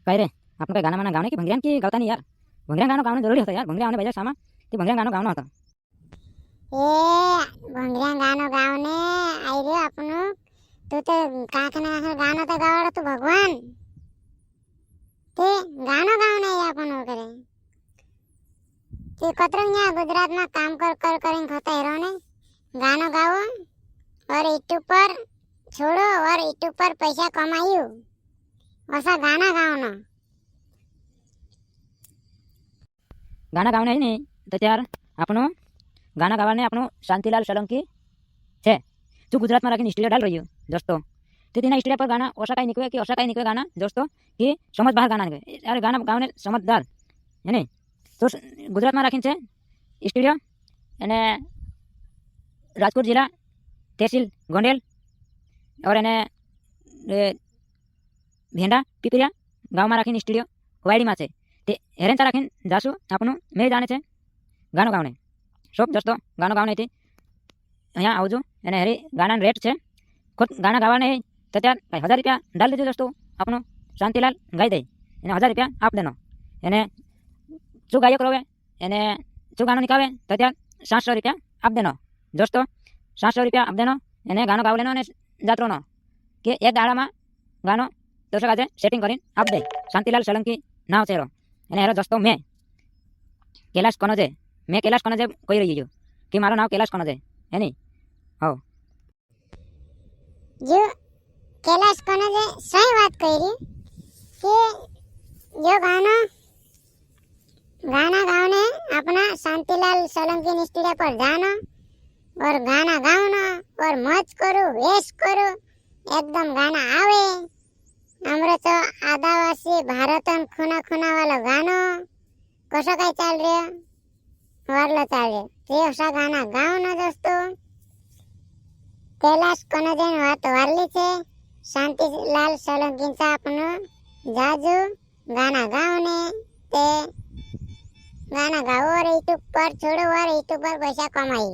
काय रे आपण काय गाणं म्हणा गाणं की भंगऱ्यान की गावता नाही यार भंगऱ्या गाणं गाणं जरुरी होतं यार भंगऱ्या आने पाहिजे सामा ते भंगऱ्या गाणं गाणं होतं ए भंगऱ्या गाणं गावने आई रे आपण तू तर काकना गाणं तर गावडा तू भगवान ते गाणं गावने आपण करे ते कतरंगिया गुजरात में काम कर कर करें खाता है रोने गाणं गाओ और यूट्यूब पर छोड़ो और यूट्यूब पर पैसा कमाइयो ऐसा गाना गाओ ना ગાના ગાવાને નહીં તો ત્યાર આપણું ગાના ગાવાને આપણું શાંતિલાલ સોલંકી છે जो गुजरात में रखी स्टूडियो डाल रही हो दोस्तों तो तीन स्टूडियो पर गाना ऐसा कहीं निकले कि ऐसा कहीं निकले गाना दोस्तों कि समझ बाहर गाना निकले अरे गाना गाने समझदार है नहीं तो गुजरात में रखी है स्टूडियो एने राजकोट जिला तहसील गोंडेल और एने भेंडा पीपरिया गाँव में रखी स्टूडियो वायडी में है ते हेरेंचा राखीन जासू आपणું મેં જાણે છે ગાણો ગાવને શોપ દોસ્તો ગાણો ગાવને થી અહીંયા આવજો અને હેરી ગાણાનો રેટ છે ખુદ ગાણા ગાવાને તો ત્યાં 1000 રૂપિયા ડાલ દેજો દોસ્તો આપણો શાંતિલાલ ગાઈ દે એને 1000 રૂપિયા આપ દેનો એને જો ગાયક રોવે એને જો ગાણો નિકાવે તો ત્યાં 700 રૂપિયા આપ દેનો દોસ્તો 700 રૂપિયા આપ દેનો એને ગાણો ગાવ લેનો અને જાત્રોનો કે એક દાડામાં ગાણો દોસ્તો કાજે સેટિંગ કરીને આપ દે શાંતિલાલ સોલંકી નામ છે અને હેરો દોસ્તો મેં कैलाश कनोजे मैं कैलाश कनोजे कही रही हूँ कि मारो नाम कैलाश कनोजे है नहीं हो जो कैलाश कनोजे सही बात कही रही कि जो गाना गाना गाने अपना शांतिलाल सोलंकी स्टूडियो पर जाना और गाना गाओ और मौज करो वेश करो एकदम गाना आवे हमरो तो आदिवासी भारतन खुना खुना वाला गानो कसं काय चाल रे वारला चाल रे ते असा गाना गाव ना दोस्तो कैलाश कनोजेन वात वारली छे शांतिलाल सोलंकीचा आपण जाजू गाना गावने ते गाना गाओ और यूट्यूब पर छोड़ो और यूट्यूब पर पैसा कमाई